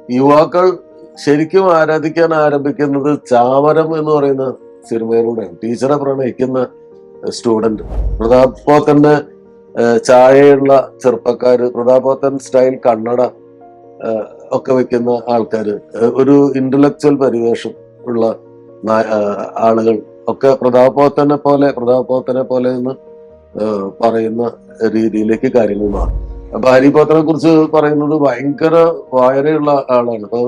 യുവാക്കൾ ശരിക്കും ആരാധിക്കാൻ ആരംഭിക്കുന്നത് ചാമരം എന്ന് പറയുന്ന സിനിമയിലൂടെയാണ്. ടീച്ചറെ പ്രണയിക്കുന്ന സ്റ്റുഡന്റ്, പ്രതാപ് പോത്തന്റെ ചായയുള്ള ചെറുപ്പക്കാര്, പ്രതാപ് പോത്തൻ സ്റ്റൈൽ കണ്ണട ഒക്കെ വെക്കുന്ന ആൾക്കാര്, ഒരു ഇന്റലക്ച്വൽ പരിവേഷം ഉള്ള ആളുകൾ ഒക്കെ പ്രതാപ് പോത്തനെ പോലെ എന്ന് പറയുന്ന രീതിയിലേക്ക് കാര്യങ്ങൾ മാറും. അപ്പൊ ഹാരി പോത്തനെ കുറിച്ച് പറയുന്നത് ഭയങ്കര വായനയുള്ള ആളാണ്. അപ്പൊ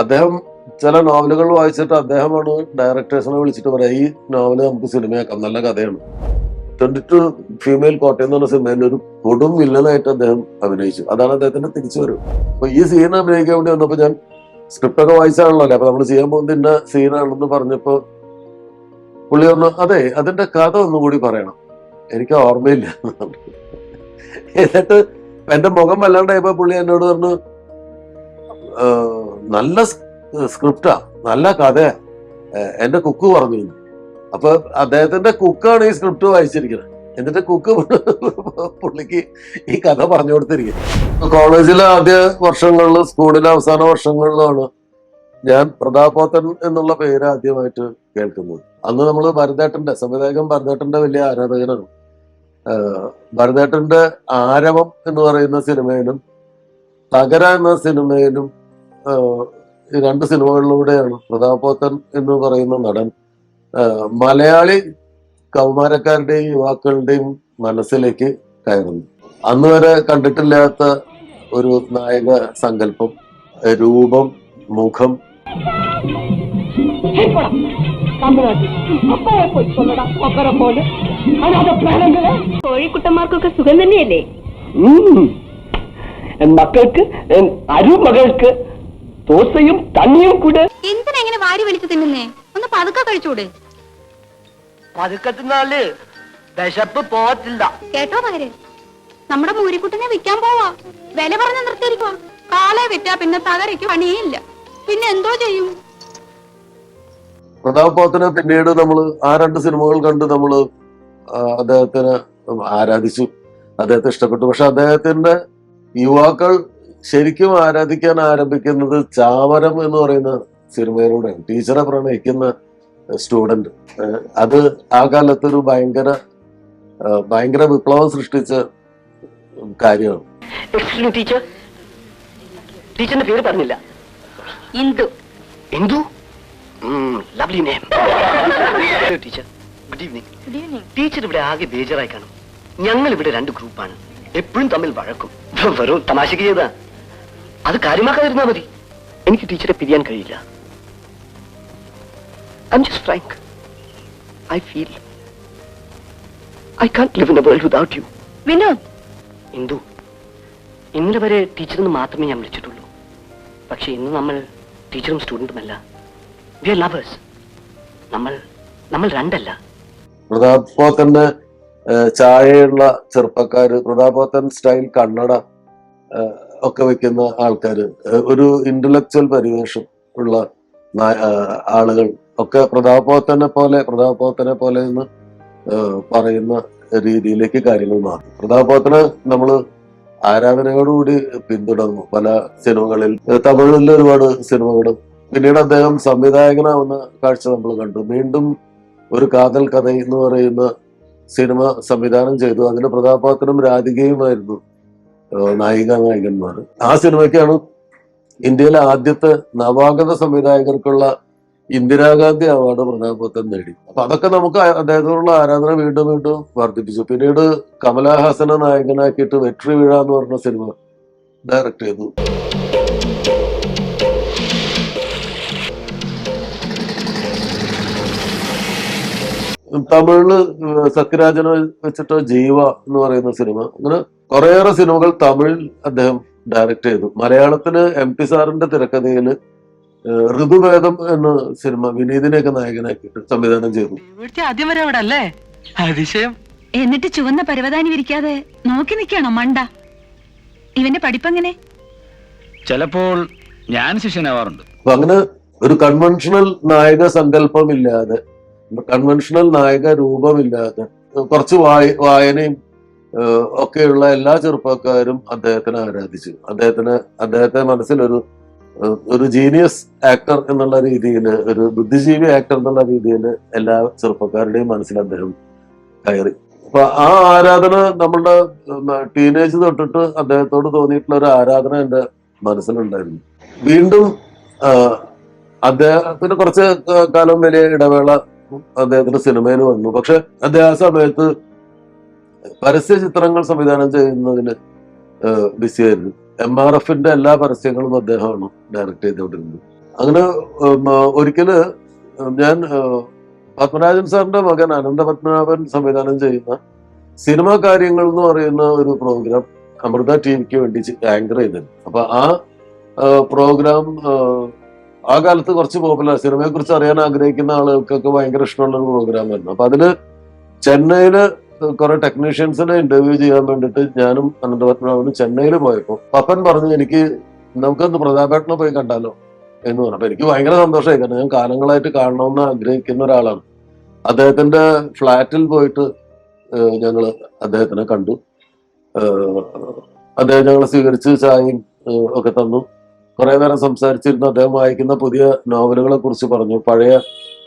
അദ്ദേഹം ചില നോവലുകൾ വായിച്ചിട്ട് അദ്ദേഹമാണ് ഡയറക്ടേഴ്സിനെ വിളിച്ചിട്ട് പറയാം, ഈ നോവല് നമുക്ക് സിനിമയാക്കാം, നല്ല കഥയാണ്. 22 ഫീമെയിൽ കോട്ടയം എന്ന് പറഞ്ഞ സിനിമയിൽ ഒരു കൊടും വില്ലനായിട്ട് അദ്ദേഹം അഭിനയിച്ചു. അതാണ് അദ്ദേഹത്തിന്റെ തിരിച്ചുവരവ്. അപ്പൊ ഈ സീൻ അഭിനയിക്കാൻ വേണ്ടി വന്നപ്പോ ഞാൻ സ്ക്രിപ്റ്റ് ഒക്കെ വായിച്ചാണല്ലോ, അപ്പൊ നമ്മൾ ചെയ്യാൻ പോകുന്ന ഇന്ന സീനാണെന്ന് പറഞ്ഞപ്പോ പുള്ളി പറഞ്ഞു, അതെ അതിന്റെ കഥ ഒന്നുകൂടി പറയണം, എനിക്ക് ഓർമ്മയില്ല. എന്നിട്ട് എന്റെ മുഖം വല്ലാണ്ടായപ്പോ പുള്ളി എന്നോട് പറഞ്ഞു, നല്ല സ്ക്രിപ്റ്റാ, നല്ല കഥയാ, എന്റെ കുക്ക് പറഞ്ഞു. അപ്പൊ അദ്ദേഹത്തിന്റെ കുക്കാണ് ഈ സ്ക്രിപ്റ്റ് വായിച്ചിരിക്കുന്നത്. എന്നിട്ട് കുക്ക് പുള്ളിക്ക് ഈ കഥ പറഞ്ഞു കൊടുത്തിരിക്കുന്നത്. കോളേജിലെ ആദ്യ വർഷങ്ങളിൽ, സ്കൂളിലെ അവസാന വർഷങ്ങളിലാണ് ഞാൻ പ്രതാപ് പോത്തൻ എന്നുള്ള പേര് ആദ്യമായിട്ട് കേൾക്കുന്നത്. അന്ന് നമ്മൾ സംവിധായകൻ ഭരതേട്ടന്റെ വലിയ ആരാധകനാണ്. ഭരതേട്ടന്റെ ആരവം എന്ന് പറയുന്ന സിനിമയിലും തകര എന്ന സിനിമയിലും ഈ 2 സിനിമകളിലൂടെയാണ് പ്രതാപ് പോത്തൻ എന്ന് പറയുന്ന നടൻ മലയാളി കൗമാരക്കാരുടെയും യുവാക്കളുടെയും മനസ്സിലേക്ക് കയറുന്നു. അന്ന് വരെ കണ്ടിട്ടില്ലാത്ത ഒരു നായക സങ്കല്പം, രൂപം, മുഖം. കോഴിക്കുട്ടന്മാർക്കൊക്കെ സുഖം തന്നെയല്ലേ? മക്കൾക്ക് അരുമകൾക്ക് ദോശയും തണ്ണിയും കൂടെ. എന്തിനാ ഇങ്ങനെ വാരി വലിച്ചു തിന്നുന്നേ? ഒന്ന് പതുക്കെ കഴിച്ചൂടെ? പതുക്കെ തിന്നാല് വിശപ്പ് പോകത്തില്ല. കേട്ടോ മകരെ, നമ്മുടെ മൂരിക്കുട്ടനെ വിൽക്കാൻ പോവാ. വില പറഞ്ഞ് നിർത്തിയിരിക്കുക. കാളെ വിറ്റാ പിന്നെ തകരയ്ക്ക് പണിയില്ല. പിന്നെ എന്തോ ചെയ്യും? പ്രതാപ് പോത്തനെ പിന്നീട് നമ്മൾ ആ 2 സിനിമകൾ കണ്ട് നമ്മൾ അദ്ദേഹത്തിനെ ആരാധിച്ചു, അദ്ദേഹത്തെ ഇഷ്ടപ്പെട്ടു. പക്ഷെ അദ്ദേഹത്തിന്റെ യുവാക്കൾ ശരിക്കും ആരാധിക്കാൻ ആരംഭിക്കുന്നത് ചാമരം എന്ന് പറയുന്ന സിനിമയിലൂടെയാണ്. ടീച്ചറെ പ്രണയിക്കുന്ന സ്റ്റുഡന്റ്, അത് ആ കാലത്ത് ഒരു ഭയങ്കര വിപ്ലവം സൃഷ്ടിച്ച കാര്യമാണ്. ടീച്ചറിന്റെ പേര് പറഞ്ഞില്ല. Indu. Indu, lovely name. Teacher, good evening. Teacher ഇവിടെ ആകെ ബേജാറായി കാണും. ഞങ്ങൾ ഇവിടെ 2 ഗ്രൂപ്പാണ്, എപ്പോഴും തമ്മിൽ വഴക്കും. വെറും തമാശക്ക് ചെയ്താ, അത് കാര്യമാക്കാതിരുന്നാ മതി. എനിക്ക് ടീച്ചറെ പിരിയാൻ കഴിയില്ല. I'm just frank. I feel I can't live in a world without you. Vinod, Indu, ഇന്നലെ വരെ ടീച്ചറെന്ന് മാത്രമേ ഞാൻ വിളിച്ചിട്ടുള്ളൂ. പക്ഷെ ഇന്ന് നമ്മൾ ടീച്ചറും സ്റ്റുഡന്റുമല്ല. We are lovers. നമ്മൾ 2 അല്ല. പ്രതാപ് പോത്തന്റെ ചായയുള്ള ചെറുപ്പക്കാര്, പ്രതാപ് പോത്തൻ സ്റ്റൈൽ കണ്ണട ഒക്കെ വെക്കുന്ന ആൾക്കാര്, ഒരു ഇന്റലക്ച്വൽ പരിവേഷം ഉള്ള ആളുകൾ ഒക്കെ പ്രതാപ് പോത്തനെ പോലെ എന്ന് പറയുന്ന രീതിയിലേക്ക് കാര്യങ്ങൾ മാറും. പ്രതാപ് പോത്തനെ നമ്മൾ ആരാധനയോടുകൂടി പിന്തുടർന്നു പല സിനിമകളിൽ. തമിഴിലെ ഒരുപാട് സിനിമകളും. പിന്നീട് അദ്ദേഹം സംവിധായകനാവുന്ന കാഴ്ച നമ്മൾ കണ്ടു. വീണ്ടും ഒരു കാതൽ കഥ എന്ന് പറയുന്ന സിനിമ സംവിധാനം ചെയ്തു. അതിന് പ്രതാപ് പോത്തനും രാധികയുമായിരുന്നു നായികന്മാർ. ആ സിനിമയ്ക്കാണ് ഇന്ത്യയിലെ ആദ്യത്തെ നവാഗത സംവിധായകർക്കുള്ള ഇന്ദിരാഗാന്ധി അവാർഡ് പ്രതാപ് പോത്തൻ നേടി. അപ്പൊ അതൊക്കെ നമുക്ക് അദ്ദേഹത്തോടുള്ള ആരാധന വീണ്ടും വർദ്ധിപ്പിച്ചു. പിന്നീട് കമലഹാസനെ നായകനാക്കിയിട്ട് വെട്രി വീഴ എന്ന് പറഞ്ഞ സിനിമ ഡയറക്ട് ചെയ്തു. തമിഴില് സത്യരാജനെ വെച്ചിട്ട് ജീവ എന്ന് പറയുന്ന സിനിമ, അങ്ങനെ കുറേയേറെ സിനിമകൾ തമിഴിൽ അദ്ദേഹം ഡയറക്ട് ചെയ്തു. മലയാളത്തില് MP സാറിന്റെ തിരക്കഥയില് ഋതുഭേദം എന്ന സിനിമ വിനീതിനെയൊക്കെ നായകനാക്കിയിട്ട് സംവിധാനം ചെയ്തു. എന്നിട്ട് ചുവന്ന പരവതാനി വിരിക്കാതെ നോക്കി നിൽക്കണോ മണ്ട? ഇവന്റെ പഠിപ്പെങ്ങനെ? ചിലപ്പോൾ ഞാൻ ശിഷ്യനാവാറുണ്ട്. അപ്പൊ അങ്ങനെ ഒരു കൺവെൻഷണൽ നായക സങ്കല്പമില്ലാതെ, കൺവെൻഷണൽ നായക രൂപമില്ലാതെ, കുറച്ച് വായനയും ഒക്കെയുള്ള എല്ലാ ചെറുപ്പക്കാരും അദ്ദേഹത്തിനെ ആരാധിച്ചു. അദ്ദേഹത്തെ മനസ്സിലൊരു ഒരു ജീനിയസ് ആക്ടർ എന്നുള്ള രീതിയിൽ, ഒരു ബുദ്ധിജീവി ആക്ടർ എന്നുള്ള രീതിയിൽ എല്ലാ ചെറുപ്പക്കാരുടെയും മനസ്സിൽ അദ്ദേഹം കയറി. അപ്പൊ ആ ആരാധന നമ്മളുടെ ടീനേജ് തൊട്ടിട്ട് അദ്ദേഹത്തോട് തോന്നിയിട്ടുള്ള ഒരു ആരാധന എന്റെ മനസ്സിലുണ്ടായിരുന്നു. വീണ്ടും അദ്ദേഹത്തിന് കുറച്ച് കാലം വലിയ ഇടവേള അദ്ദേഹത്തിന്റെ സിനിമയിൽ വന്നു. പക്ഷെ അദ്ദേഹം ആ സമയത്ത് പരസ്യ ചിത്രങ്ങൾ സംവിധാനം ചെയ്യുന്നതിന് ബിസിയായിരുന്നു. MRFന്റെ എല്ലാ പരസ്യങ്ങളും അദ്ദേഹമാണ് ഡയറക്ട് ചെയ്തുകൊണ്ടിരുന്നത്. അങ്ങനെ ഒരിക്കല് ഞാൻ പത്മരാജൻ സാറിന്റെ മകൻ അനന്തപത്മനാഭൻ സംവിധാനം ചെയ്യുന്ന സിനിമാ കാര്യങ്ങൾ എന്ന് പറയുന്ന ഒരു പ്രോഗ്രാം അമൃത ടിവിക്ക് വേണ്ടി ആങ്കർ ചെയ്തിരുന്നു. അപ്പൊ ആ പ്രോഗ്രാം ആ കാലത്ത് കുറച്ച് പോപ്പുലർ, സിനിമയെ കുറിച്ച് അറിയാൻ ആഗ്രഹിക്കുന്ന ആളുകൾക്കൊക്കെ ഭയങ്കര ഇഷ്ടമുള്ള ഒരു പ്രോഗ്രാമായിരുന്നു. അപ്പൊ അതില് ചെന്നൈയില് കുറെ ടെക്നീഷ്യൻസിനെ ഇന്റർവ്യൂ ചെയ്യാൻ വേണ്ടിയിട്ട് ഞാനും അനന്തപത്മനാഭനും ചെന്നൈയിൽ പോയപ്പോ പപ്പൻ പറഞ്ഞു, എനിക്ക് നമുക്കൊന്ന് പ്രതാപേട്ടനെ പോയി കണ്ടാലോ എന്ന് പറഞ്ഞു. അപ്പൊ എനിക്ക് ഭയങ്കര സന്തോഷമായി, കാരണം ഞാൻ കാലങ്ങളായിട്ട് കാണണമെന്ന് ആഗ്രഹിക്കുന്ന ഒരാളാണ്. അദ്ദേഹത്തിന്റെ ഫ്ലാറ്റിൽ പോയിട്ട് ഞങ്ങള് അദ്ദേഹത്തിനെ കണ്ടു. അദ്ദേഹം ഞങ്ങളെ സ്വീകരിച്ച് ചായയും ഒക്കെ തന്നു. കുറെ നേരം സംസാരിച്ചിരുന്നു. അദ്ദേഹം വായിക്കുന്ന പുതിയ നോവലുകളെ കുറിച്ച് പറഞ്ഞു. പഴയ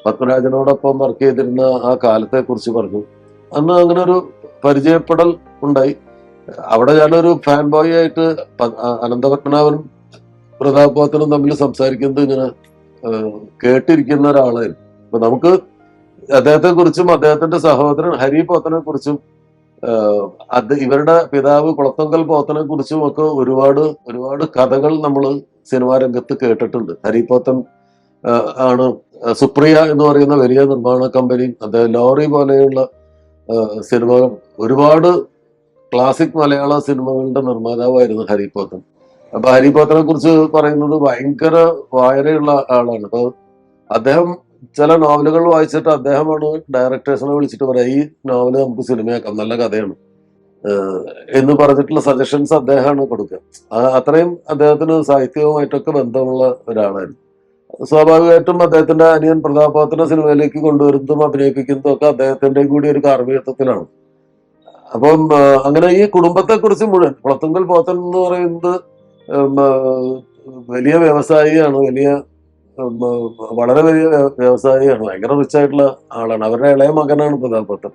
പത്മരാജനോടൊപ്പം വർക്ക് ചെയ്തിരുന്ന ആ കാലത്തെ കുറിച്ച് പറഞ്ഞു. അന്ന് അങ്ങനെ ഒരു പരിചയപ്പെടൽ ഉണ്ടായി. അവിടെ ഞാനൊരു ഫാൻ ബോയ് ആയിട്ട് അനന്തപത്മനാഭനും പ്രതാപ് പോത്തനും തമ്മിൽ സംസാരിക്കുന്നത് ഇങ്ങനെ കേട്ടിരിക്കുന്ന ഒരാളായിരുന്നു. അപ്പൊ നമുക്ക് അദ്ദേഹത്തെ കുറിച്ചും അദ്ദേഹത്തിന്റെ സഹോദരൻ ഹരി പോത്തനെ കുറിച്ചും ഇവരുടെ പിതാവ് കുളത്തങ്കൽ പോത്തനെ കുറിച്ചും ഒക്കെ ഒരുപാട് കഥകൾ നമ്മൾ സിനിമാ രംഗത്ത് കേട്ടിട്ടുണ്ട്. ഹരി പോത്തൻ ആണ് സുപ്രിയ എന്ന് പറയുന്ന വലിയ നിർമ്മാണ കമ്പനി, അദ്ദേഹം ലോറി പോലെയുള്ള സിനിമകൾ, ഒരുപാട് ക്ലാസിക് മലയാള സിനിമകളുടെ നിർമ്മാതാവായിരുന്നു ഹരി പോത്തൻ. അപ്പൊ ഹരി പോത്തനെ കുറിച്ച് പറയുന്നത് ഭയങ്കര വായനയുള്ള ആളാണ്. അപ്പൊ അദ്ദേഹം ചില നോവലുകൾ വായിച്ചിട്ട് അദ്ദേഹമാണ് ഡയറക്ടേഴ്സിനെ വിളിച്ചിട്ട് പറയാം, ഈ നോവല് നമുക്ക് സിനിമയാക്കാം, നല്ല കഥയാണ് എന്ന് പറഞ്ഞിട്ടുള്ള സജഷൻസ് അദ്ദേഹമാണ് കൊടുക്കുക. അത്രയും അദ്ദേഹത്തിന് സാഹിത്യവുമായിട്ടൊക്കെ ബന്ധമുള്ള ഒരാളായിരുന്നു. സ്വാഭാവികമായിട്ടും അദ്ദേഹത്തിന്റെ അനിയൻ പ്രതാപ് പോത്തനെ സിനിമയിലേക്ക് കൊണ്ടുവരുന്നതും അഭിനയിപ്പിക്കുന്നതും ഒക്കെ അദ്ദേഹത്തിന്റെ കൂടി ഒരു കാർമ്മികത്വത്തിലാണ്. അപ്പം അങ്ങനെ ഈ കുടുംബത്തെ കുറിച്ച് മുഴുവൻ, കുളത്തുങ്കൽ പോത്തൻ എന്ന് പറയുന്നത് വലിയ വ്യവസായിയാണ്, വളരെ വലിയ വ്യവസായിയാണ്, ഭയങ്കര റിച്ച് ആയിട്ടുള്ള ആളാണ്. അവരുടെ ഇളയ മകനാണ് പ്രതാപ് പോത്തൻ.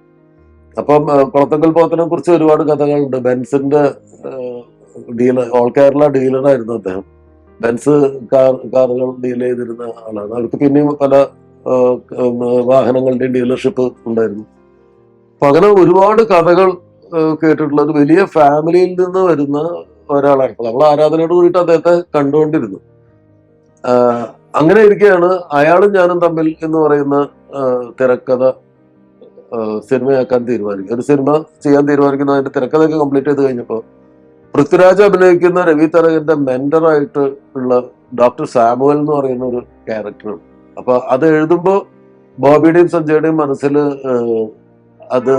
അപ്പം കുളത്തുങ്കൽ പോത്തനെ കുറിച്ച് ഒരുപാട് കഥകളുണ്ട്. ബെൻസിന്റെ ഓൾ കേരള ഡീലറായിരുന്നു അദ്ദേഹം. ബെൻസ് കാറുകൾ ഡീൽ ചെയ്തിരുന്ന ആളാണ്. അവർക്ക് പിന്നെയും പല വാഹനങ്ങളുടെയും ഡീലർഷിപ്പ് ഉണ്ടായിരുന്നു. അപ്പൊ അങ്ങനെ ഒരുപാട് കഥകൾ കേട്ടിട്ടുള്ള ഒരു വലിയ ഫാമിലിയിൽ നിന്ന് വരുന്ന ഒരാളാണ്. നമ്മൾ ആരാധനയോട് കൂടിയിട്ട് അദ്ദേഹത്തെ കണ്ടുകൊണ്ടിരുന്നു. അങ്ങനെ ഇരിക്കുകയാണ് അയാളും ഞാനും തമ്മിൽ എന്ന് പറയുന്ന തിരക്കഥ സിനിമയാക്കാൻ തീരുമാനിക്കും. ഒരു സിനിമ ചെയ്യാൻ തീരുമാനിക്കുന്ന അതിന്റെ തിരക്കഥയൊക്കെ കംപ്ലീറ്റ് ചെയ്ത് കഴിഞ്ഞപ്പോൾ പൃഥ്വിരാജ് അഭിനയിക്കുന്ന രവി തരകന്റെ മെന്ററായിട്ട് ഉള്ള ഡോക്ടർ സാമുവൽ എന്ന് പറയുന്ന ഒരു ക്യാരക്ടറാണ്. അപ്പൊ അത് എഴുതുമ്പോൾ ബോബിയുടെയും സഞ്ജയുടെയും മനസ്സിൽ അത്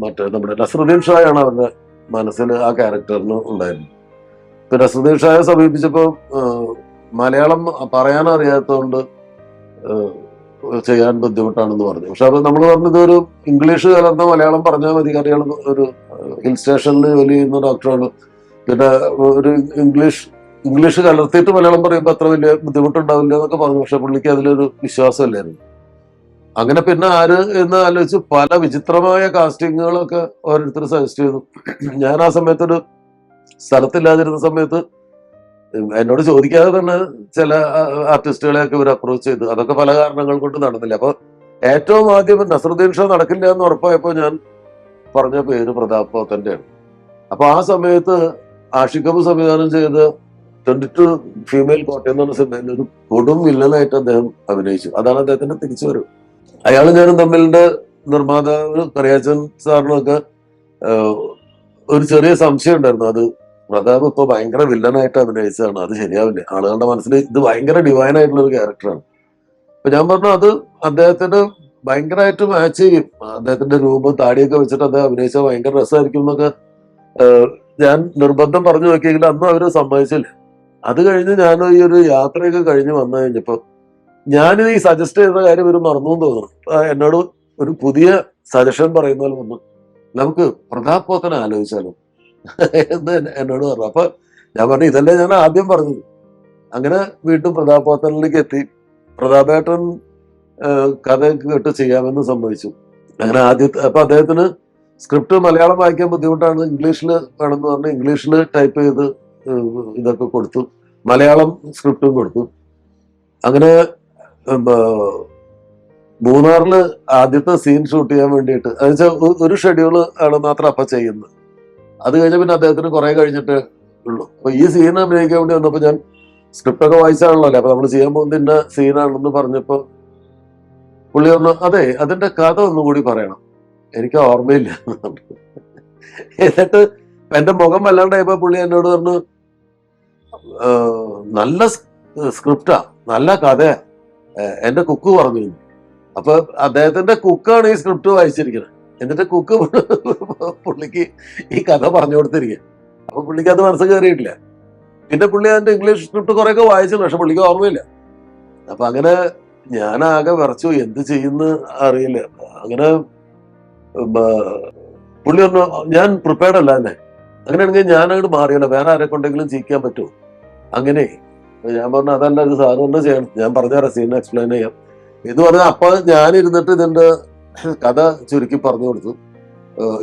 മറ്റേ നമ്മുടെ നസ്രുദ്ദീൻ ഷായാണ് അവരുടെ മനസ്സിൽ ആ ക്യാരക്ടറിന് ഉണ്ടായിരുന്നത്. ഇപ്പൊ നസ്രുദ്ദീൻ ഷായെ സമീപിച്ചപ്പോ മലയാളം പറയാൻ അറിയാത്തതുകൊണ്ട് ചെയ്യാൻ ബുദ്ധിമുട്ടാണെന്ന് പറഞ്ഞു. പക്ഷെ അത് നമ്മൾ പറഞ്ഞത് ഒരു ഇംഗ്ലീഷ് കലർന്ന മലയാളം പറഞ്ഞാൽ മതി, അയാൾ ഒരു ഹിൽ സ്റ്റേഷനിൽ ജോലി ചെയ്യുന്ന ഡോക്ടറാണ്. പിന്നെ ഒരു ഇംഗ്ലീഷ് കലർത്തിയിട്ട് മലയാളം പറയുമ്പോൾ അത്ര വലിയ ബുദ്ധിമുട്ടുണ്ടാവില്ല എന്നൊക്കെ പറഞ്ഞു. പക്ഷെ പുള്ളിക്ക് അതിലൊരു വിശ്വാസമില്ലായിരുന്നു. അങ്ങനെ പിന്നെ ആര് എന്ന് ആലോചിച്ച് പല വിചിത്രമായ കാസ്റ്റിങ്ങുകളൊക്കെ ഓരോരുത്തർ സജസ്റ്റ് ചെയ്തു. ഞാൻ ആ സമയത്തൊരു സ്ഥലത്തില്ലാതിരുന്ന സമയത്ത് എന്നോട് ചോദിക്കാതെ തന്നെ ചില ആർട്ടിസ്റ്റുകളെയൊക്കെ ഇവർ അപ്രോച്ച് ചെയ്തു. അതൊക്കെ പല കാരണങ്ങൾ കൊണ്ട് നടന്നില്ല. അപ്പൊ ഏറ്റവും ആദ്യം നസ്രുദ്ദീൻ ഷാ നടക്കില്ല എന്ന് ഉറപ്പായപ്പോ ഞാൻ പറഞ്ഞ പേര് പ്രതാപ് പോത്തന്റെയാണ്. അപ്പൊ ആ സമയത്ത് ആഷിഖ് സംവിധാനം ചെയ്ത 22 ഫീമെയിൽ കോട്ടയം എന്ന് പറഞ്ഞ സിനിമയിൽ ഒരു കൊടും വില്ലനായിട്ട് അദ്ദേഹം അഭിനയിച്ചു. അതാണ് അദ്ദേഹത്തിന്റെ തിരിച്ചുവരവ്. അയാൾ ഞാനും തമ്മിലിന്റെ നിർമ്മാതാവ് കറിയാച്ചൻ സാറിനൊക്കെ ഒരു ചെറിയ സംശയം ഉണ്ടായിരുന്നു. അത് പ്രതാപ് ഇപ്പൊ ഭയങ്കര വില്ലനായിട്ട് അഭിനയിച്ചതാണ്, അത് ശരിയാവില്ല, ആളുകളുടെ മനസ്സിൽ ഇത് ഭയങ്കര ഡിവൈൻ ആയിട്ടുള്ള ഒരു ക്യാരക്ടറാണ്. അപ്പൊ ഞാൻ പറഞ്ഞു അത് അദ്ദേഹത്തിന് ഭയങ്കരമായിട്ട് മാച്ച് ചെയ്യും, അദ്ദേഹത്തിന്റെ രൂപം താടിയൊക്കെ വെച്ചിട്ട് അദ്ദേഹം അഭിനയിച്ചാൽ ഭയങ്കര രസമായിരിക്കും എന്നൊക്കെ ഞാൻ നിർബന്ധം പറഞ്ഞു നോക്കിയെങ്കിലും അന്നും അവര് സമ്മതിച്ചില്ല. അത് കഴിഞ്ഞ് ഞാൻ ഈ ഒരു യാത്രയൊക്കെ കഴിഞ്ഞ് വന്നു കഴിഞ്ഞപ്പോ ഞാൻ ഈ സജസ്റ്റ് ചെയ്ത കാര്യം ഒരു മറന്നു തോന്നുന്നു. എന്നോട് ഒരു പുതിയ സജഷൻ പറയുന്ന പോലെ വന്നു, നമുക്ക് പ്രതാപ് പോത്തനെ ആലോചിച്ചാലോ എന്ന് എന്നോട് പറഞ്ഞു. അപ്പൊ ഞാൻ പറഞ്ഞു ഇതല്ലേ ഞാൻ ആദ്യം പറഞ്ഞത്, അങ്ങനെ വീണ്ടും പ്രതാപ് പോത്തനിലേക്ക് എത്തി. പ്രതാപേട്ടൻ കഥ കേട്ട് ചെയ്യാമെന്ന് സമ്മതിച്ചു. അങ്ങനെ അപ്പൊ അദ്ദേഹത്തിന് സ്ക്രിപ്റ്റ് മലയാളം വായിക്കാൻ ബുദ്ധിമുട്ടാണ്, ഇംഗ്ലീഷിൽ വേണമെന്ന് പറഞ്ഞ് ഇംഗ്ലീഷിൽ ടൈപ്പ് ചെയ്ത് ഇതൊക്കെ കൊടുത്തു, മലയാളം സ്ക്രിപ്റ്റും കൊടുത്തു. അങ്ങനെ മൂന്നാറില് ആദ്യത്തെ സീൻ ഷൂട്ട് ചെയ്യാൻ വേണ്ടിയിട്ട് എന്നുവെച്ചാൽ ഒരു ഷെഡ്യൂള് ആണ് മാത്രം അപ്പൊ ചെയ്യുന്നത്. അത് കഴിഞ്ഞ പിന്നെ അദ്ദേഹത്തിന് കുറെ കഴിഞ്ഞിട്ട് ഉള്ളൂ. അപ്പൊ ഈ സീൻ അഭിനയിക്കാൻ വേണ്ടി വന്നപ്പോ ഞാൻ സ്ക്രിപ്റ്റ് ഒക്കെ വായിച്ചാണല്ലോ, അപ്പൊ നമ്മൾ ചെയ്യാൻ പോകുന്നതിന്റെ സീനാണെന്ന് പറഞ്ഞപ്പോ പുള്ളി പറഞ്ഞു, അതെ അതിന്റെ കഥ ഒന്നുകൂടി പറയണം, എനിക്ക് ഓർമ്മയില്ല. എന്നിട്ട് എന്റെ മുഖം വല്ലാണ്ടായപ്പോ പുള്ളി എന്നോട് പറഞ്ഞു, നല്ല സ്ക്രിപ്റ്റാ, നല്ല കഥയാ, എന്റെ കുക്ക് പറഞ്ഞു. അപ്പൊ അദ്ദേഹത്തിന്റെ കുക്കാണ് ഈ സ്ക്രിപ്റ്റ് വായിച്ചിരിക്കുന്നത്. എന്നിട്ട് കുക്ക് പുള്ളിക്ക് ഈ കഥ പറഞ്ഞു കൊടുത്തിരിക്കുക. അപ്പൊ പുള്ളിക്ക് അത് മനസ്സ് കയറിയിട്ടില്ല. പിന്നെ പുള്ളി അതിന്റെ ഇംഗ്ലീഷ് സ്ക്രിപ്റ്റ് കുറെയൊക്കെ വായിച്ചു, പക്ഷെ പുള്ളിക്ക് ഓർമ്മയില്ല. അപ്പൊ അങ്ങനെ ഞാനാകെ വിറച്ചു, എന്ത് ചെയ്യുന്ന അറിയില്ല. അങ്ങനെ പുള്ളി പറഞ്ഞു, ഞാൻ പ്രിപ്പയർഡ് അല്ല തന്നെ, അങ്ങനെയാണെങ്കിൽ ഞാൻ അങ്ങോട്ട് മാറിയല്ലോ, വേറെ ആരെ കൊണ്ടെങ്കിലും ചെയ്യിക്കാൻ പറ്റുമോ? അങ്ങനെ ഞാൻ പറഞ്ഞു, അതല്ല ഇത് സാറ് തന്നെ ചെയ്യണം, ഞാൻ പറഞ്ഞുതരാം, സീൻ എക്സ്പ്ലെയിൻ ചെയ്യാം എന്ന് പറഞ്ഞാൽ. അപ്പൊ ഞാനിരുന്നിട്ട് ഇതിന്റെ കഥ ചുരുക്കി പറഞ്ഞു കൊടുത്തു,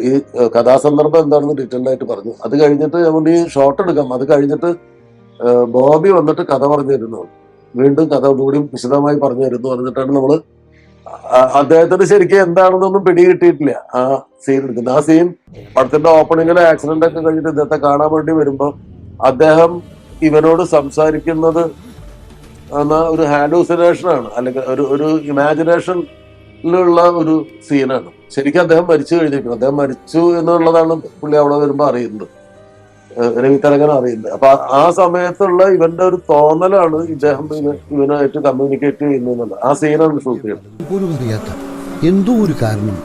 ഈ കഥാസന്ദർഭം എന്താണെന്ന് ഡീറ്റെയിൽ ആയിട്ട് പറഞ്ഞു. അത് കഴിഞ്ഞിട്ട് നമ്മൾ ഈ ഷോട്ട് എടുക്കാം, അത് കഴിഞ്ഞിട്ട് ബോബി വന്നിട്ട് കഥ പറഞ്ഞു തരുന്നു, വീണ്ടും കഥ ഒന്നുകൂടി വിശദമായി പറഞ്ഞു തരുന്നു പറഞ്ഞിട്ടാണ് നമ്മള് അദ്ദേഹത്തിന് ശരിക്കും എന്താണെന്നൊന്നും പിടികിട്ടിയിട്ടില്ല ആ സീൻ എടുക്കുന്നത്. ആ സീൻ പടത്തിന്റെ ഓപ്പണിങ്ങിൽ ആക്സിഡന്റ് ഒക്കെ കഴിഞ്ഞിട്ട് ഇദ്ദേഹത്തെ കാണാൻ വേണ്ടി വരുമ്പോ അദ്ദേഹം ഇവനോട് സംസാരിക്കുന്നത് ഒരു ഹാലൂസിനേഷൻ ആണ്, അല്ലെങ്കിൽ ഒരു ഇമാജിനേഷനിലുള്ള ഒരു സീനാണ്. ശരിക്കും അദ്ദേഹം മരിച്ചു കഴിഞ്ഞിരിക്കുന്നു. അദ്ദേഹം മരിച്ചു എന്നുള്ളതാണ് പുള്ളി അവിടെ വരുമ്പോ അറിയുന്നത്, രവിതരകൻ അറിയുന്നത്. അപ്പൊ ആ സമയത്തുള്ള ഇവന്റെ ഒരു തോന്നലാണ് ഇദ്ദേഹം ഇവനായിട്ട് കമ്മ്യൂണിക്കേറ്റ് ചെയ്യുന്നത്. ആ സീനാണ് ഷൂട്ട് ചെയ്യുന്നത്. പോലും അറിയാത്ത എന്തോ ഒരു കാരണം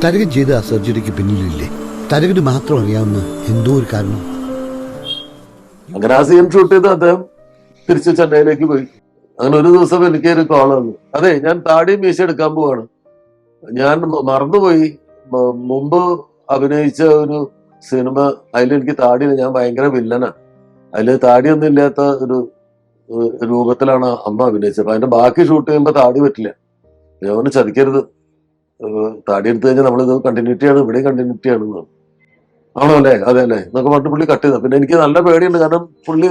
തരകൻ ചെയ്ത ആ സർജറിക്ക് പിന്നിലില്ലേ? തരകന് മാത്രം അറിയാവുന്ന എന്തോ ഒരു കാരണം. അങ്ങനെ ആ സീൻ ഷൂട്ട് ചെയ്ത് അദ്ദേഹം തിരിച്ച് ചെന്നൈയിലേക്ക് പോയി. അങ്ങനെ ഒരു ദിവസം എനിക്കൊരു കോൾ വന്നു, അതെ ഞാൻ താടിയും മീശ എടുക്കാൻ പോവാണ്, ഞാൻ മറന്നുപോയി മുമ്പ് അഭിനയിച്ച ഒരു സിനിമ, അതിലെനിക്ക് താടിയില്ല, ഞാൻ ഭയങ്കര വില്ലനാണ്, അതിൽ താടിയൊന്നും ഇല്ലാത്ത ഒരു രൂപത്തിലാണ് അമ്മ അഭിനയിച്ചത്. അപ്പൊ അതിന്റെ ബാക്കി ഷൂട്ട് ചെയ്യുമ്പോൾ താടി പറ്റില്ല, ഞാൻ ചതിക്കരുത്, താടി എടുത്തു കഴിഞ്ഞാൽ നമ്മളിത് കണ്ടിന്യൂറ്റിയാണ്, ഇവിടെയും കണ്ടിന്യൂറ്റിയാണ്. ആണോ അല്ലേ, അതെ അല്ലേ എന്നൊക്കെ പറഞ്ഞിട്ട് പുള്ളി കട്ട് ചെയ്ത. പിന്നെ എനിക്ക് നല്ല പേടിയുണ്ട്, കാരണം പുള്ളി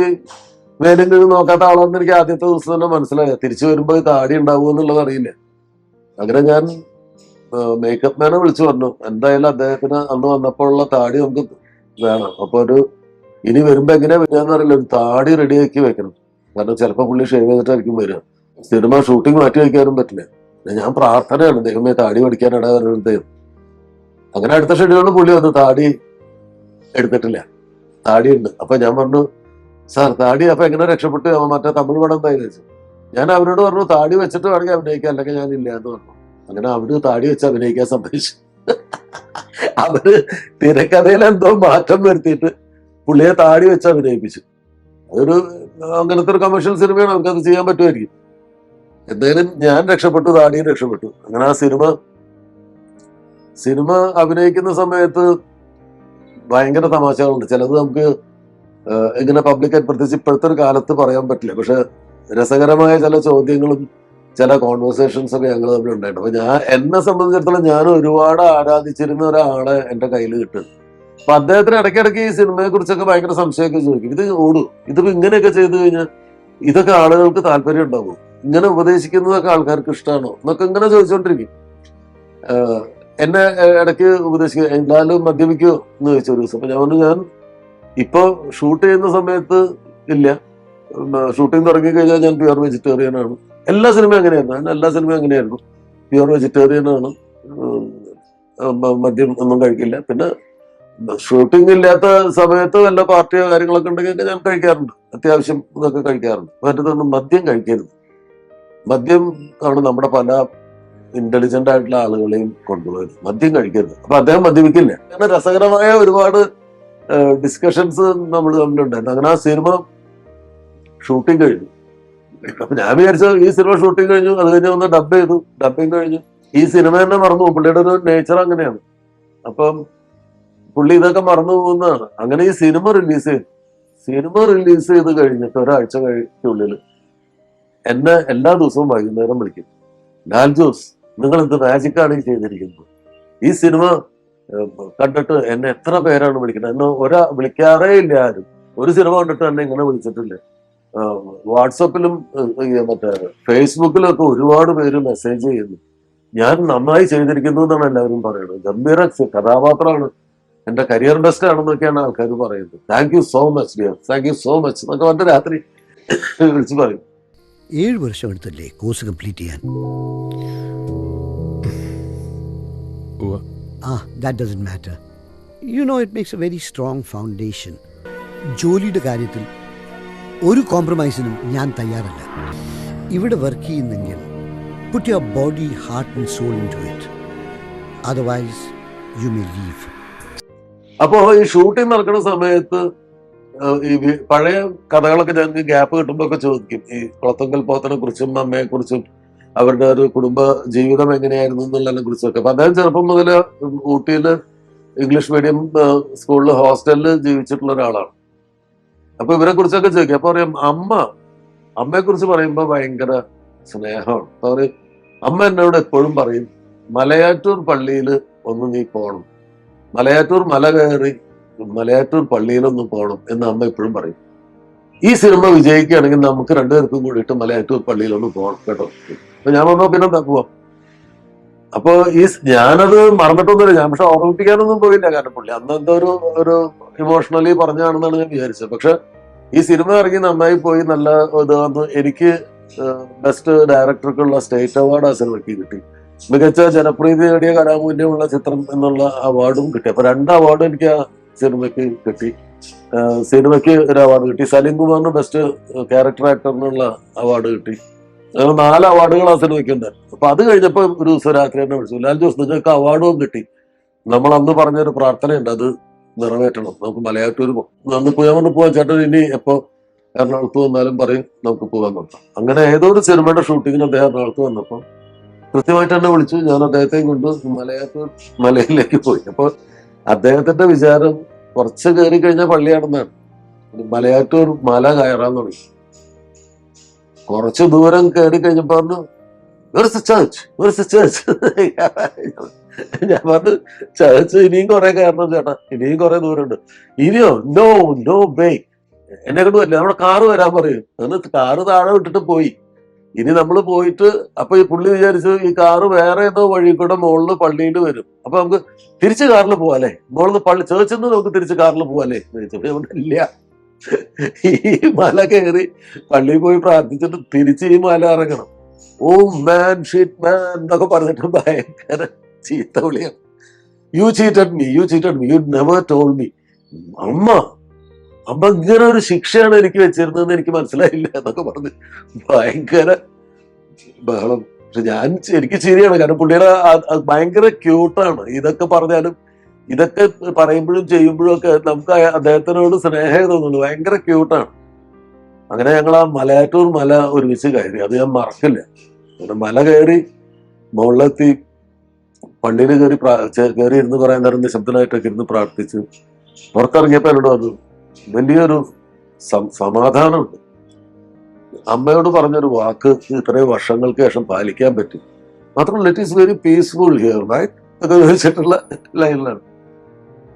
വേലും നോക്കാത്ത ആളാണെന്ന് എനിക്ക് ആദ്യത്തെ ദിവസം തന്നെ മനസ്സിലായി. തിരിച്ചു വരുമ്പോ താടി ഉണ്ടാവുമോ എന്നുള്ളത് അറിയില്ല. അങ്ങനെ ഞാൻ മേക്കപ്പ് മാനെ വിളിച്ചു പറഞ്ഞു, എന്തായാലും അദ്ദേഹത്തിന് അന്ന് വന്നപ്പോഴുള്ള താടി നമുക്ക് വേണം, അപ്പൊ ഇനി വരുമ്പോ എങ്ങനെയാ വരികയെന്ന് അറിയില്ല, ഒരു താടി റെഡിയാക്കി വെക്കണം, കാരണം ചിലപ്പോ പുള്ളി ഷേവ് ചെയ്തിട്ടായിരിക്കും വരിക, സിനിമ ഷൂട്ടിംഗ് മാറ്റി വയ്ക്കാനും പറ്റില്ല. ഞാൻ പ്രാർത്ഥനയാണ്, ദൈവമേ താടി പഠിക്കാൻ ഇടവരുന്നത്. അങ്ങനെ അടുത്ത ഷെഡ്യൂളിൽ പുള്ളി വന്നു, താടി എടുത്തിട്ടില്ല, താടി ഉണ്ട്. അപ്പൊ ഞാൻ പറഞ്ഞു, സാർ താടി അപ്പൊ എങ്ങനെ രക്ഷപ്പെട്ടു, മറ്റേ തമിഴ് പടം എന്തായാലും വെച്ചു. ഞാൻ അവരോട് പറഞ്ഞു, താടി വെച്ചിട്ട് വേണമെങ്കിൽ അഭിനയിക്കാം, അല്ലെങ്കിൽ ഞാൻ ഇല്ല എന്ന് പറഞ്ഞു. അങ്ങനെ അവര് താടി വെച്ച് അഭിനയിക്കാൻ സമ്മതിച്ചു. അവര് തിരക്കഥയിൽ എന്തോ മാറ്റം വരുത്തിയിട്ട് പുള്ളിയെ താടി വെച്ച് അഭിനയിപ്പിച്ചു. അതൊരു അങ്ങനത്തെ ഒരു കമേഴ്ഷ്യൽ സിനിമയാണ്, അവർക്കത് ചെയ്യാൻ പറ്റുമായിരിക്കും. എന്തായാലും ഞാൻ രക്ഷപ്പെട്ടു, താടിയും രക്ഷപ്പെട്ടു. അങ്ങനെ ആ സിനിമ അഭിനയിക്കുന്ന സമയത്ത് ഭയങ്കര തമാശകളുണ്ട്. ചിലത് നമുക്ക് ഇങ്ങനെ പബ്ലിക്കായിട്ട് പ്രത്യേകിച്ച് ഇപ്പോഴത്തെ ഒരു കാലത്ത് പറയാൻ പറ്റില്ല, പക്ഷെ രസകരമായ ചില ചോദ്യങ്ങളും ചില കോൺവെർസേഷൻസ് ഒക്കെ ഞങ്ങൾ തമ്മിൽ ഉണ്ടായിട്ടുണ്ട്. അപ്പൊ എന്നെ സംബന്ധിച്ചിടത്തോളം ഞാൻ ഒരുപാട് ആരാധിച്ചിരുന്ന ഒരാളെ എന്റെ കയ്യിൽ കിട്ടും. അപ്പൊ അദ്ദേഹത്തിന് ഇടയ്ക്കിടയ്ക്ക് ഈ സിനിമയെ കുറിച്ചൊക്കെ ഭയങ്കര സംശയമൊക്കെ ചോദിക്കും, ഇത് ഓടും, ഇതിപ്പോ ഇങ്ങനെയൊക്കെ ചെയ്തു കഴിഞ്ഞാൽ ഇതൊക്കെ ആളുകൾക്ക് താല്പര്യം ഉണ്ടാവും, ഇങ്ങനെ ഉപദേശിക്കുന്നതൊക്കെ ആൾക്കാർക്ക് ഇഷ്ടമാണോ എന്നൊക്കെ ഇങ്ങനെ ചോദിച്ചുകൊണ്ടിരിക്കും. എന്നെ ഇടയ്ക്ക് ഉപദേശിക്കുക, എന്തായാലും മദ്യപിക്കുമോ എന്ന് ചോദിച്ചു ഒരു ദിവസം. അപ്പൊ ഞാൻ പറഞ്ഞു, ഞാൻ ഇപ്പൊ ഷൂട്ട് ചെയ്യുന്ന സമയത്ത് ഇല്ല, ഷൂട്ടിംഗ് തുടങ്ങി കഴിഞ്ഞാൽ ഞാൻ പ്യുവർ വെജിറ്റേറിയൻ ആണ്. എല്ലാ സിനിമയും അങ്ങനെയായിരുന്നു, പ്യുവർ വെജിറ്റേറിയൻ ആണ്, മദ്യം ഒന്നും കഴിക്കില്ല. പിന്നെ ഷൂട്ടിംഗ് ഇല്ലാത്ത സമയത്ത് വല്ല പാർട്ടിയോ കാര്യങ്ങളൊക്കെ ഉണ്ടെങ്കിൽ ഞാൻ കഴിക്കാറുണ്ട്, അത്യാവശ്യം ഇതൊക്കെ കഴിക്കാറുണ്ട്. മറ്റൊന്നും മദ്യം കഴിക്കരുത്, മദ്യം ആണ് നമ്മുടെ പല ഇന്റലിജന്റ് ആയിട്ടുള്ള ആളുകളെയും കൊണ്ടുപോയത്, മദ്യം കഴിക്കരുത്. അപ്പൊ അദ്ദേഹം മദ്യപിക്കില്ല. അങ്ങനെ രസകരമായ ഒരുപാട് ഡിസ്കഷൻസ് നമ്മൾ തമ്മിലുണ്ടായിരുന്നു. അങ്ങനെ ആ സിനിമ ഷൂട്ടിംഗ് കഴിഞ്ഞു. അപ്പൊ ഞാൻ വിചാരിച്ച ഈ സിനിമ ഷൂട്ടിംഗ് കഴിഞ്ഞു, അത് കഴിഞ്ഞ് ഒന്ന് ഡബ് ചെയ്തു, ഡബിങ് കഴിഞ്ഞു, ഈ സിനിമ തന്നെ മറന്നു പോകും, പുള്ളിയുടെ ഒരു നേച്ചർ അങ്ങനെയാണ്. അപ്പം പുള്ളി ഇതൊക്കെ മറന്നു പോകുന്നതാണ്. അങ്ങനെ ഈ സിനിമ റിലീസ് ചെയ്തു. സിനിമ റിലീസ് ചെയ്ത് കഴിഞ്ഞിട്ട് ഒരാഴ്ചയ്ക്കുള്ളിൽ എന്നെ എല്ലാ ദിവസവും വൈകുന്നേരം വിളിക്കും. ലാൽ ജോസ്, നിങ്ങൾ എന്ത് മാജിക്കാണ് ഈ ചെയ്തിരിക്കുന്നത്? ഈ സിനിമ കണ്ടിട്ട് എന്നെ എത്ര പേരാണ് വിളിക്കുന്നത്? എന്നെ വിളിക്കാറേ ഇല്ല ആരും. ഒരു സിനിമ കണ്ടിട്ട് എന്നെ ഇങ്ങനെ വിളിച്ചിട്ടില്ല. വാട്സപ്പിലും മറ്റേ ഫേസ്ബുക്കിലും ഒക്കെ ഒരുപാട് പേര് മെസ്സേജ് ചെയ്യുന്നു. ഞാൻ നന്നായി ചെയ്തിരിക്കുന്നു എന്നാണ് എല്ലാവരും പറയുന്നത്. ഗംഭീര കഥാപാത്രമാണ്, എന്റെ കരിയർ ബെസ്റ്റ് ആണെന്നൊക്കെയാണ് ആൾക്കാർ പറയുന്നത്. Thank you so much dear, thank you so much എന്നൊക്കെ വന്നിട്ട് രാത്രി വിളിച്ച് പറയും. 7 വർഷം എടുത്തല്ലേ കോഴ്സ് കംപ്ലീറ്റ് ചെയ്യാൻ? That doesn't matter. You know, it makes a very strong foundation. ജോലിയുടെ കാര്യത്തിൽ ഒരു കോംപ്രമൈസിനും ഞാൻ തയ്യാറല്ല. ഇവിടെ വർക്ക് ചെയ്യുന്നെങ്കിൽ put your body, heart and soul into it. Otherwise, you may leave. അപ്പോ ഈ ഷൂട്ടിംഗ് നടക്കുന്ന സമയത്ത് ഈ പഴയ കഥകളൊക്കെ ഞങ്ങൾക്ക് ഗ്യാപ്പ് കിട്ടുമ്പോ ഒക്കെ ചോദിക്കും. ഈ കുളത്തുങ്കൽ പോത്തനെ കുറിച്ചും അമ്മയെ കുറിച്ചും അവരുടെ ഒരു കുടുംബ ജീവിതം എങ്ങനെയായിരുന്നു എന്നുള്ളതിനെ കുറിച്ചൊക്കെ. അപ്പൊ അദ്ദേഹം ചെറുപ്പം മുതൽ ഊട്ടിയില് ഇംഗ്ലീഷ് മീഡിയം സ്കൂളിൽ ഹോസ്റ്റലിൽ ജീവിച്ചിട്ടുള്ള ഒരാളാണ്. അപ്പൊ ഇവരെ കുറിച്ചൊക്കെ ചോദിക്കും. അപ്പൊ പറയും അമ്മയെ കുറിച്ച് പറയുമ്പോ ഭയങ്കര സ്നേഹമാണ്. അപ്പൊ പറയും, അമ്മ എന്നോട് എപ്പോഴും പറയും, മലയാറ്റൂർ പള്ളിയിൽ ഒന്ന് നീ പോണം, മലയാറ്റൂർ മല കയറി മലയാറ്റൂർ പള്ളിയിലൊന്ന് പോകണം എന്ന് അമ്മ എപ്പോഴും പറയും. ഈ സിനിമ വിജയിക്കുകയാണെങ്കിൽ നമുക്ക് രണ്ടുപേർക്കും കൂടിയിട്ട് മലയാറ്റൂർ പള്ളിയിലൊന്ന് പോകണം കേട്ടോ. അപ്പൊ ഞാൻ വന്നോ പിന്നെ എന്താ പോവാം. അപ്പൊ ഞാനത് മറന്നിട്ടൊന്നുമില്ല. ഞാൻ പക്ഷെ ഓർമ്മിപ്പിക്കാനൊന്നും പോയില്ല. കാരണം പുള്ളി അന്ന് എന്തോ ഒരു ഇമോഷണലി പറഞ്ഞാണെന്നാണ് ഞാൻ വിചാരിച്ചത്. പക്ഷെ ഈ സിനിമ ഇറങ്ങി നന്നായി പോയി. നല്ല ഇത് വന്ന് എനിക്ക് ബെസ്റ്റ് ഡയറക്ടർക്കുള്ള സ്റ്റേറ്റ് അവാർഡ് ആ സിനിമയ്ക്ക് കിട്ടി. മികച്ച ജനപ്രീതി നേടിയ കലാമൂല്യമുള്ള ചിത്രം എന്നുള്ള അവാർഡും കിട്ടി. അപ്പൊ 2 അവാർഡ് എനിക്ക് ആ സിനിമയ്ക്ക് കിട്ടി. സിനിമയ്ക്ക് ഒരു അവാർഡ് കിട്ടി. സലീം കുമാറിന് ബെസ്റ്റ് ക്യാരക്ടർ ആക്ടറിനുള്ള അവാർഡ് കിട്ടി. 4 അവാർഡുകൾ ആ സിനിമയ്ക്ക് ഉണ്ടായിരുന്നു. അപ്പൊ അത് കഴിഞ്ഞപ്പോ ഒരു ദിവസം രാത്രി തന്നെ വിളിച്ചു, ലാൽ ജോസ് നിങ്ങൾക്ക് അവാർഡും കിട്ടി, നമ്മൾ അന്ന് പറഞ്ഞൊരു പ്രാർത്ഥനയുണ്ട്, അത് നിറവേറ്റണം, നമുക്ക് മലയാറ്റൂർ അന്ന് പോകാൻ ചേട്ടൻ ഇനി എപ്പോ എറണാകുളത്ത് വന്നാലും പറയും നമുക്ക് പോകാൻ നോക്കാം. അങ്ങനെ ഏതോ ഒരു സിനിമയുടെ ഷൂട്ടിങ്ങിന് അദ്ദേഹം എറണാകുളത്ത് വന്നപ്പോ കൃത്യമായിട്ട് തന്നെ വിളിച്ചു. ഞാൻ അദ്ദേഹത്തെയും കൊണ്ട് മലയാറ്റൂർ മലയിലേക്ക് പോയി. അപ്പൊ അദ്ദേഹത്തിന്റെ വിചാരം കുറച്ച് കയറി കഴിഞ്ഞ പള്ളിയാണെന്നാണ്. മലയാറ്റൂർ മല കയറാൻ തുടങ്ങി. കുറച്ച് ദൂരം കയറി കഴിഞ്ഞപ്പോ പറഞ്ഞു, ചേർച്ച്. ഞാൻ പറഞ്ഞു, ചേർച്ച് ഇനിയും കുറെ കയറണം ചേട്ടാ, ഇനിയും കുറെ ദൂരമുണ്ട്. ഇനിയോ? നോ ബേ, എന്നെ കൊണ്ട് പറ്റില്ല, നമ്മുടെ കാറ് വരാൻ പറയും. എന്നിട്ട് കാറ് താഴെ വിട്ടിട്ട് പോയി. ഇനി നമ്മൾ പോയിട്ട് അപ്പൊ ഈ പുള്ളി വിചാരിച്ചു ഈ കാറ് വേറെ ഏതോ വഴി കൂടെ മുകളിൽ പള്ളിയിൽ വരും, അപ്പൊ നമുക്ക് തിരിച്ച് കാറിൽ പോവാല്ലേ, മുകളിൽ പള്ളി ചേർച്ചിൽ നിന്ന് നമുക്ക് തിരിച്ച് കാറിൽ പോവാല്ലേ എന്ന് ചോദിച്ചപ്പോ ഇല്ല, ഈ മല കയറി പള്ളിയിൽ പോയി പ്രാർത്ഥിച്ചിട്ട് തിരിച്ച് ഈ മല ഇറങ്ങണം. ഓ മാൻ ഷിറ്റ് മാൻ എന്നൊക്കെ പറഞ്ഞിട്ട് ഭയങ്കര ചീത്ത വിളിയാണ്. You cheated me, you never told me. അമ്മ ഇങ്ങനെ ഒരു ശിക്ഷയാണ് എനിക്ക് വെച്ചിരുന്നതെന്ന് എനിക്ക് മനസ്സിലായില്ല എന്നൊക്കെ പറഞ്ഞ് ഭയങ്കര ബഹളം. പക്ഷെ എനിക്ക് ശരിയാണ്, കാരണം പുള്ളിയുടെ ഭയങ്കര ക്യൂട്ടാണ്. ഇതൊക്കെ പറഞ്ഞാലും ഇതൊക്കെ പറയുമ്പോഴും ചെയ്യുമ്പോഴും ഒക്കെ നമുക്ക് അദ്ദേഹത്തിനോട് സ്നേഹം തോന്നുന്നു. ഭയങ്കര ക്യൂട്ടാണ്. അങ്ങനെ ഞങ്ങൾ ആ മലയാറ്റൂർ മല ഒരുമിച്ച് കയറി. അത് ഞാൻ മറക്കില്ല. അങ്ങനെ മല കയറി മുകളിലെത്തി പള്ളിയിൽ കയറി ഇരുന്ന് കുറെ നേരം നിശബ്ദനായിട്ടൊക്കെ ഇരുന്ന് പ്രാർത്ഥിച്ച് പുറത്തിറങ്ങിയപ്പോ എന്നോട് വന്നു, വലിയൊരു സമാധാനമുണ്ട്. അമ്മയോട് പറഞ്ഞൊരു വാക്ക് ഇത്രയും വർഷങ്ങൾക്ക് ശേഷം പാലിക്കാൻ പറ്റും. മാത്രമല്ല it is very peaceful here right ഒക്കെ ചോദിച്ചിട്ടുള്ള ലൈനിലാണ്.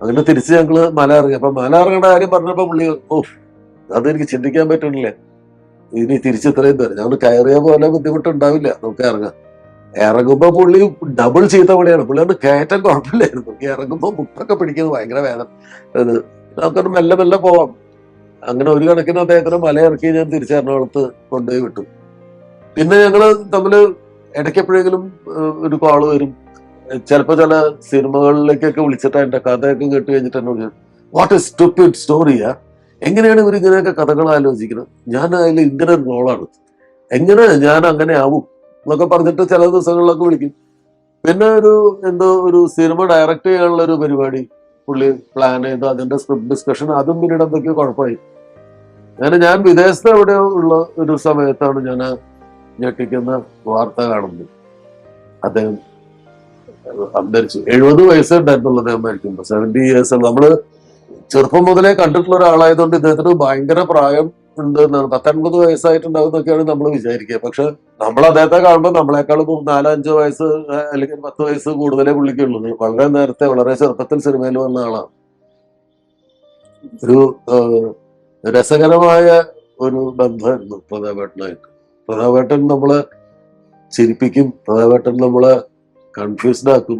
അങ്ങനെ തിരിച്ച് ഞങ്ങള് മല ഇറങ്ങി. അപ്പൊ മല ഇറങ്ങേണ്ട കാര്യം പറഞ്ഞപ്പോ പുള്ളി, അതെനിക്ക് ചിന്തിക്കാൻ പറ്റണില്ല, ഇനി തിരിച്ച് ഇത്രയും തരും. ഞങ്ങൾ കയറിയ പോലെ ബുദ്ധിമുട്ടുണ്ടാവില്ല, നമുക്ക് ഇറങ്ങാം. ഇറങ്ങുമ്പോ പുള്ളി ഡബിൾ ചീത്ത പണിയാണ്. പുള്ളിയോട് കയറ്റം കുഴപ്പമില്ലായിരുന്നു, ഇറങ്ങുമ്പോ മുട്ടൊക്കെ പിടിക്കുന്നത് ഭയങ്കര വേദന. നമുക്കൊന്ന് മെല്ലെ മെല്ലെ പോവാം. അങ്ങനെ ഒരു കണക്കിന് അദ്ദേഹത്തിന് മലയിറക്കി ഞാൻ തിരിച്ച് എറണാകുളത്ത് കൊണ്ടുപോയി വിട്ടു. പിന്നെ ഞങ്ങള് തമ്മില് ഇടയ്ക്കെപ്പോഴെങ്കിലും ഒരു കോള് വരും. ചിലപ്പോ ചില സിനിമകളിലേക്കൊക്കെ വിളിച്ചിട്ട് എന്റെ കഥയൊക്കെ കേട്ട് കഴിഞ്ഞിട്ട് എന്നോട്, വാട്ട് ഇസ് സ്റ്റുപ്പിഡ് സ്റ്റോറിയാ, എങ്ങനെയാണ് ഇവർ ഇങ്ങനെയൊക്കെ കഥകൾ ആലോചിക്കുന്നത്, ഞാൻ അതിൽ ഇങ്ങനെ ഒരു റോളാണ്, എങ്ങനെ ഞാൻ അങ്ങനെ ആവും എന്നൊക്കെ പറഞ്ഞിട്ട് ചില ദിവസങ്ങളിലൊക്കെ വിളിക്കും. പിന്നെ എന്തോ ഒരു സിനിമ ഡയറക്റ്റ് ചെയ്യാനുള്ള ഒരു പരിപാടി പുള്ളി പ്ലാൻ ചെയ്തു. അതിന്റെ സ്ക്രിപ്റ്റ് ഡിസ്കഷൻ, അതും പിന്നീട് എന്തൊക്കെയോ കുഴപ്പമായി. അങ്ങനെ ഞാൻ വിദേശത്ത് എവിടെ ഉള്ള ഒരു സമയത്താണ് ഞാൻ ഞെട്ടിക്കുന്ന വാർത്ത കാണുന്നത്. അദ്ദേഹം അന്തരിച്ചു. 70 വയസ്സുണ്ടായിരുന്നുള്ളൂ അദ്ദേഹം മരിക്കുമ്പോ. 70 years. നമ്മള് ചെറുപ്പം മുതലേ കണ്ടിട്ടുള്ള ഒരാളായതുകൊണ്ട് ഇദ്ദേഹത്തിന് ഭയങ്കര പ്രായം ഉണ്ട് എന്നാണ്. 19 വയസ്സായിട്ടുണ്ടാവും എന്നൊക്കെയാണ് നമ്മൾ വിചാരിക്കുക. പക്ഷെ നമ്മൾ അദ്ദേഹത്തെ കാണുമ്പോൾ നമ്മളെക്കാളും 4-5 വയസ്സ് അല്ലെങ്കിൽ 10 വയസ്സ് കൂടുതലേ പുള്ളിക്കുള്ളൂ. വളരെ നേരത്തെ, വളരെ ചെറുപ്പത്തിൽ സിനിമയിൽ വന്ന ആളാണ്. ഒരു രസകരമായ ഒരു ബന്ധമായിരുന്നു പ്രതാപേട്ടനായിട്ട്. പ്രതാപേട്ടൻ നമ്മളെ ചിരിപ്പിക്കും, പ്രതാപേട്ടൻ നമ്മളെ കൺഫ്യൂസ്ഡ് ആക്കും,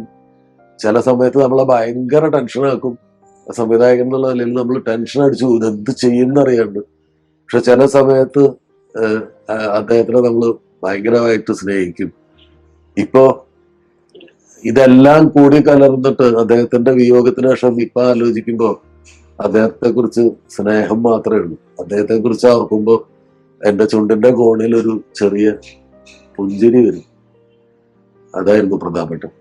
ചില സമയത്ത് നമ്മളെ ഭയങ്കര ടെൻഷനാക്കും. സംവിധായകൻ എന്നുള്ള നിലയിൽ നമ്മൾ ടെൻഷൻ അടിച്ചു എന്ത് ചെയ്യുന്നറിയാണ്ട്. പക്ഷെ ചില സമയത്ത് അദ്ദേഹത്തിനെ നമ്മൾ ഭയങ്കരമായിട്ട് സ്നേഹിക്കും. ഇപ്പോ ഇതെല്ലാം കൂടി കലർന്നിട്ട് അദ്ദേഹത്തിന്റെ വിയോഗത്തിന് ശേഷം ഇപ്പൊ ആലോചിക്കുമ്പോ അദ്ദേഹത്തെ കുറിച്ച് സ്നേഹം മാത്രമേ ഉള്ളൂ. അദ്ദേഹത്തെ കുറിച്ച് ഓർക്കുമ്പോ എന്റെ ചുണ്ടിന്റെ കോണിൽ ഒരു ചെറിയ പുഞ്ചിരി വരും. അതായിരുന്നു പ്രതാപേട്ടൻ.